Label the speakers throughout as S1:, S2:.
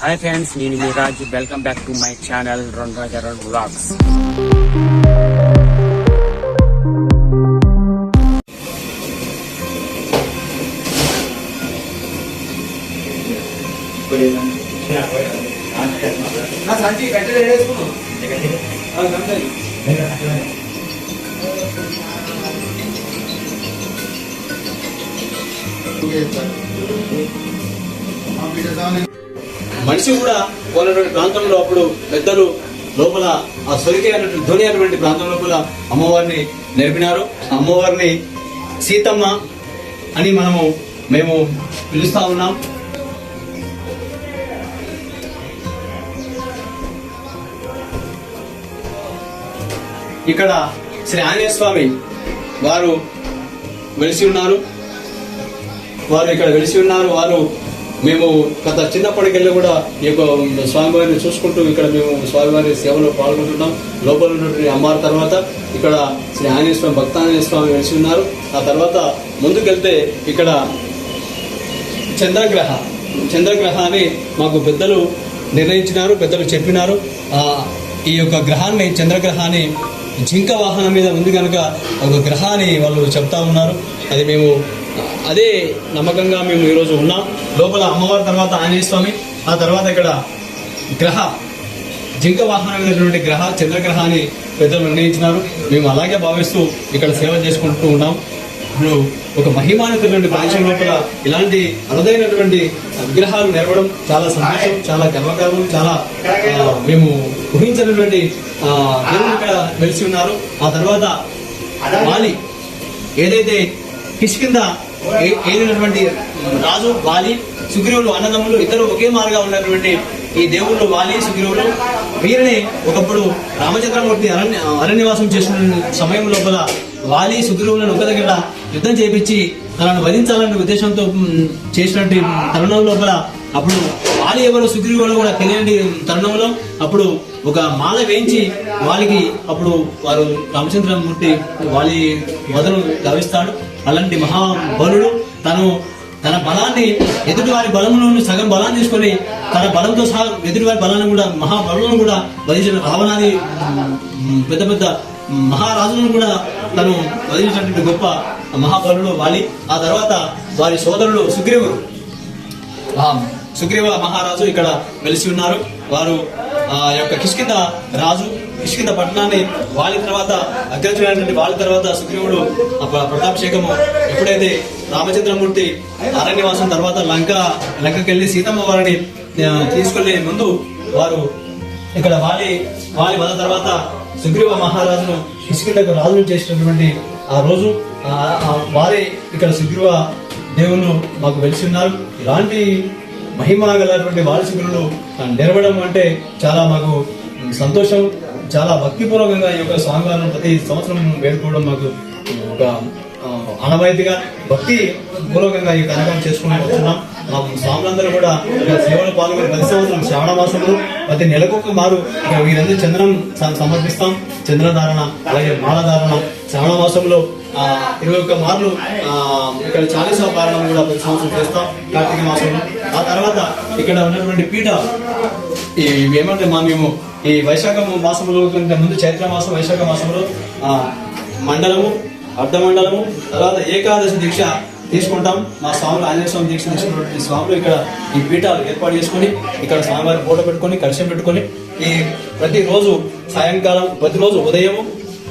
S1: Hi friends, నేను మీ Raju. Welcome back to my channel Ranarajarao vlogs.
S2: మనిషి కూడా పోయినటువంటి ప్రాంతంలో అప్పుడు పెద్దలు లోపల ఆ సొరికి అనేటువంటి ధ్వని అనేటువంటి ప్రాంతం లోపల అమ్మవారిని నేర్పినారు. అమ్మవారిని సీతమ్మ అని మేము పిలుస్తా ఉన్నాం. ఇక్కడ శ్రీ ఆంజనేయ స్వామి వారు వెలిసి ఉన్నారు. వారు మేము గత చిన్నప్పటికెళ్ళి కూడా ఈ యొక్క స్వామివారిని చూసుకుంటూ ఇక్కడ మేము స్వామివారి సేవలో పాల్గొంటున్నాం. లోపల ఉన్నటువంటి అమ్మవారి తర్వాత ఇక్కడ శ్రీ ఆంజనేయ స్వామి, భక్తాంజనేయ స్వామి వెలిసి ఉన్నారు. ఆ తర్వాత ముందుకెళ్తే ఇక్కడ చంద్రగ్రహాన్ని మాకు పెద్దలు నిర్ణయించినారు, పెద్దలు చెప్పినారు. ఈ యొక్క గ్రహాన్ని, చంద్రగ్రహాన్ని జింక వాహనం మీద ఉంది కనుక ఒక గ్రహాన్ని వాళ్ళు చెప్తా ఉన్నారు. అది మేము అదే నమ్మకంగా మేము ఈరోజు ఉన్నాం. లోపల అమ్మవారి తర్వాత ఆంజనేయ స్వామి, ఆ తర్వాత ఇక్కడ జింక వాహనం అయినటువంటి చంద్రగ్రహాన్ని పెద్దలు నిర్ణయించినారు. మేము అలాగే భావిస్తూ ఇక్కడ సేవ చేసుకుంటూ ఉన్నాం. ఇప్పుడు ఒక మహిమానటువంటి ప్రదేశం లోపల ఇలాంటి అరుదైనటువంటి విగ్రహాలు నెరవడం చాలా సంతోషం, చాలా గర్వకారం, చాలా మేము ఊహించినటువంటి దేవుడు ఇక్కడ వెలిసి ఉన్నారు. ఆ తర్వాత వాలి ఏదైతే కిష్కింద ఏలినటువంటి రాజు వాలి, సుగ్రీవులు అన్నదమ్ములు ఇద్దరు ఒకే మారుగా ఉన్నటువంటి ఈ దేవుళ్ళు వాలి, సుగ్రీవులు వీరిని ఒకప్పుడు రామచంద్రమూర్తి అరణ్యవాసం చేసిన సమయం లోపల వాలి సుగ్రీవులను ఒక దగ్గర యుద్ధం చేపించి తనను వధించాలనే ఉద్దేశంతో చేసినటువంటి తరుణం లోపల అప్పుడు వాలి ఎవరు, సుగ్రీవులు కూడా తెలియని తరుణంలో అప్పుడు ఒక మాల వేయించి వాళ్ళకి అప్పుడు వారు రామచంద్రమూర్తి వాలి వదను గావిస్తాడు. అలాంటి మహాబలుడు తన బలాన్ని ఎదుటివారి బలంలోని సగం బలాన్ని తీసుకొని తన బలంతో సహా ఎదుటివారి బలాన్ని కూడా మహాబలులను కూడా వధించిన రావణాది పెద్ద పెద్ద మహారాజులను కూడా తను వదిలించినటువంటి గొప్ప మహాబలుడు వాలి. ఆ తర్వాత వారి సోదరుడు సుగ్రీవ మహారాజు ఇక్కడ వెలిసి ఉన్నారు. వారు యొక్క కిష్కింద పట్టణాన్ని వాలి తర్వాత అగ్రజుడైనటువంటి వాలి తర్వాత సుగ్రీవుడు ప్రతాపశేఖము ఎప్పుడైతే రామచంద్రమూర్తి అరణ్యవాసం తర్వాత లంకకెళ్లి సీతమ్మ వారిని తీసుకెళ్లే ముందు వారు ఇక్కడ వాలి వద తర్వాత సుగ్రీవ మహారాజును కిష్కిందకు రాజును చేసినటువంటి ఆ రోజు వారే ఇక్కడ సుగ్రీవ దేవుళ్ళు మాకు వెలిసి ఉన్నారు. ఇలాంటి మహిమ గలటువంటి వారసులు నెరవడం అంటే చాలా మాకు సంతోషం. చాలా భక్తిపూర్వకంగా ఈ యొక్క స్వామివారిని ప్రతి సంవత్సరం వేడుకోవడం మాకు ఒక ఆనవాయితీగా భక్తి పూర్వకంగా ఈ కార్యక్రమం చేసుకుని వస్తున్నాం. మా స్వాములందరూ కూడా సేవలు పాల్గొని ప్రతి సంవత్సరం శ్రావణ మాసంలో ప్రతి నెలకొక మారు వీరందరూ చంద్రం సమర్పిస్తాం. చంద్రధారణ, అలాగే మాలధారణ శ్రావణ మాసంలో 21 మార్లు ఇక్కడ చాలీసా పారాయణం కూడా ప్రతి సంవత్సరం చేస్తాం కార్తీక మాసంలో. ఆ తర్వాత ఇక్కడ ఉన్నటువంటి పీఠ ఏమంటే మేము ఈ వైశాఖ మాసంలో ముందు చైత్ర మాసం, వైశాఖ మాసంలో మండలము, అర్ధమండలము, తర్వాత ఏకాదశి దీక్ష తీసుకుంటాం. మా స్వాములు ఆంజనేయ స్వామి దీక్ష తీసుకున్నటువంటి స్వాములు ఇక్కడ ఈ పీఠాలు ఏర్పాటు చేసుకుని ఇక్కడ స్వామివారి ఫోటో పెట్టుకొని కలశం పెట్టుకొని ఈ ప్రతిరోజు సాయంకాలం, ప్రతిరోజు ఉదయము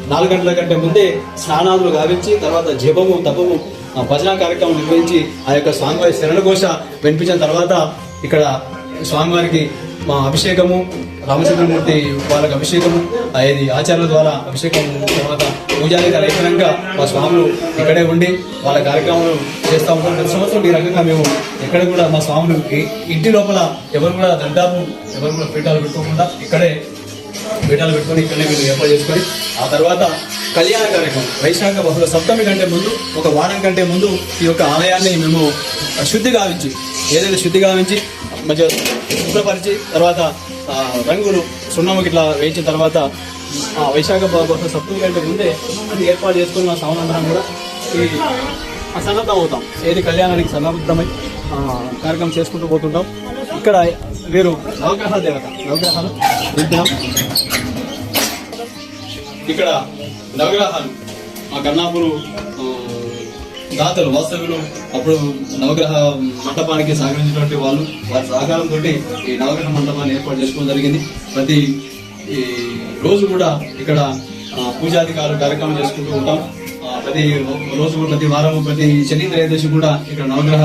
S2: 4 గంటల కంటే ముందే స్నానాదులు గావించి తర్వాత జపము, తపము, భజన కార్యక్రమం నిర్వహించి ఆ యొక్క స్వామివారి శరణఘోష వినిపించిన తర్వాత ఇక్కడ స్వామివారికి మా అభిషేకము, రామచంద్రమూర్తి వాళ్ళకి అభిషేకము, అది ఆచార్యుల ద్వారా అభిషేకం తర్వాత పూజారి అయిపోయాక మా స్వాములు ఇక్కడే ఉండి వాళ్ళ కార్యక్రమాలు చేస్తూ ఉంటాం. ప్రతి సంవత్సరం ఈ రకంగా మేము ఎక్కడ కూడా మా స్వాములు ఇంటి లోపల ఎవరు కూడా పీఠాలు పెట్టుకోకుండా ఇక్కడే పీఠాలు పెట్టుకొని ఇక్కడనే మేము ఏర్పాటు చేసుకొని ఆ తర్వాత కళ్యాణ కార్యక్రమం వైశాఖ బహుళ సప్తమి కంటే ముందు, ఒక వారం కంటే ముందు ఈ యొక్క ఆలయాన్ని మేము శుద్ధి గావించి మంచిగా శుభ్రపరిచి తర్వాత రంగులు సున్నము ఇట్లా వేయించిన తర్వాత వైశాఖ బహుళ సప్తమి కంటే ముందే అది ఏర్పాటు చేసుకుని మా సమానంతరం కూడా ఈ సన్నద్ధం అవుతాం. ఏది కళ్యాణానికి సన్నద్ధమై కార్యక్రమం చేసుకుంటూ పోతుంటాం. ఇక్కడ వీరు నవగ్రహ దేవత, నవగ్రహాలు చూద్దాం. ఇక్కడ నవగ్రహాలు మా కన్నాపూరు దాతలు వాస్తవ్యులు అప్పుడు నవగ్రహ మండపానికి సహకరించినటువంటి వాళ్ళు, వారి సహకారంతో ఈ నవగ్రహ మండపాన్ని ఏర్పాటు చేసుకోవడం జరిగింది. ప్రతి ఈ రోజు కూడా ఇక్కడ పూజాధికారులు కార్యక్రమం చేసుకుంటూ ఉంటాం. ప్రతి రోజు కూడా, ప్రతి వారం, ప్రతి శని త్రయోదశి కూడా ఇక్కడ నవగ్రహ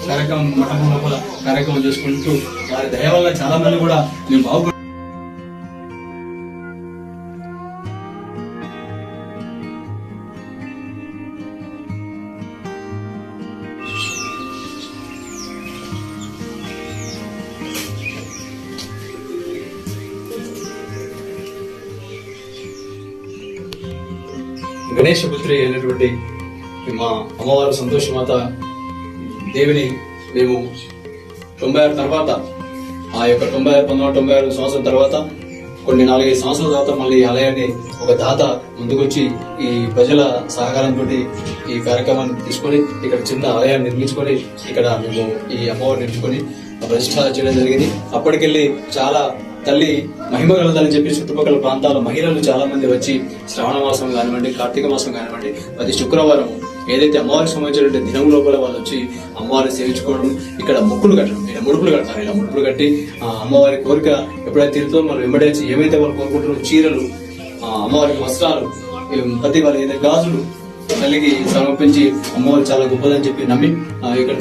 S2: కార్యక్రమం మండపం లోపల కార్యక్రమం చేసుకుంటూ వారి దయ వల్ల చాలా మంది కూడా మేము బాగుపడి గణేష పుత్రి అయినటువంటి మా అమ్మవారు సంతోషమాత దేవిని మేము 96 తర్వాత, ఆ యొక్క 1996 సంవత్సరం తర్వాత కొన్ని 4-5 సంవత్సరాల తర్వాత మళ్ళీ ఈ ఆలయాన్ని ఒక దాత ముందుకొచ్చి ఈ ప్రజల సహకారంతో ఈ కార్యక్రమాన్ని తీసుకొని ఇక్కడ చిన్న ఆలయాన్ని నిర్మించుకొని ఇక్కడ మేము ఈ అమ్మవారిని నిర్మించుకొని ప్రతిష్ఠ చేయడం జరిగింది. అప్పటికెళ్ళి చాలా తల్లి మహిమ కలదని చెప్పి చుట్టుపక్కల ప్రాంతాల మహిళలు చాలా మంది వచ్చి శ్రావణ మాసం కానివ్వండి, కార్తీక మాసం కానివ్వండి, ప్రతి శుక్రవారం ఏదైతే అమ్మవారికి సంబంధించిన దినం లోపల వాళ్ళు వచ్చి అమ్మవారిని సేవించుకోవడం, ఇక్కడ మొక్కులు కట్టడం, ఇలా ముడుపులు కడతారు. ఇలా ముడుపులు కట్టి అమ్మవారి కోరిక ఎప్పుడైతే తీరుతో మనం వెంబడించి ఏమైతే వాళ్ళు కోరుకుంటారో చీరలు, అమ్మవారికి వస్త్రాలు, ప్రతి వాళ్ళు ఏదైతే గాజులు తల్లికి సమర్పించి అమ్మవారు చాలా గొప్పదని చెప్పి నమ్మి ఇక్కడ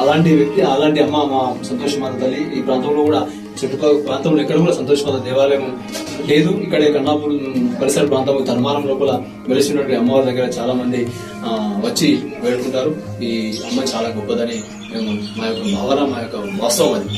S2: అలాంటి వ్యక్తి, అలాంటి అమ్మ మా సంతోషమాత తల్లి. ఈ ప్రాంతంలో కూడా చుట్టుపక్కల ప్రాంతంలో ఎక్కడ కూడా సంతోషమాత దేవాలయం లేదు. ఇక్కడ కన్నాపూర్ పరిసర ప్రాంతం ధర్మారం లోపల వెలిసినటువంటి అమ్మవారి దగ్గర చాలా మంది వచ్చి వేడుకుంటారు. ఈ అమ్మ చాలా గొప్పదని మేము మా యొక్క భావన, మా యొక్క వాస్తవం అది.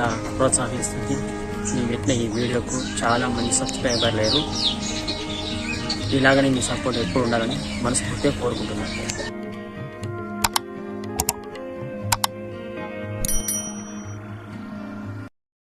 S1: ప్రోత్సహిస్తుంది. నేను పెట్టిన ఈ వీడియోకు చాలా మంది సబ్స్క్రైబర్ లేరు. ఇలాగనే మీ సపోర్ట్ ఎప్పుడు ఉండాలని మనస్ఫూర్తిగా కోరుకుంటున్నాను.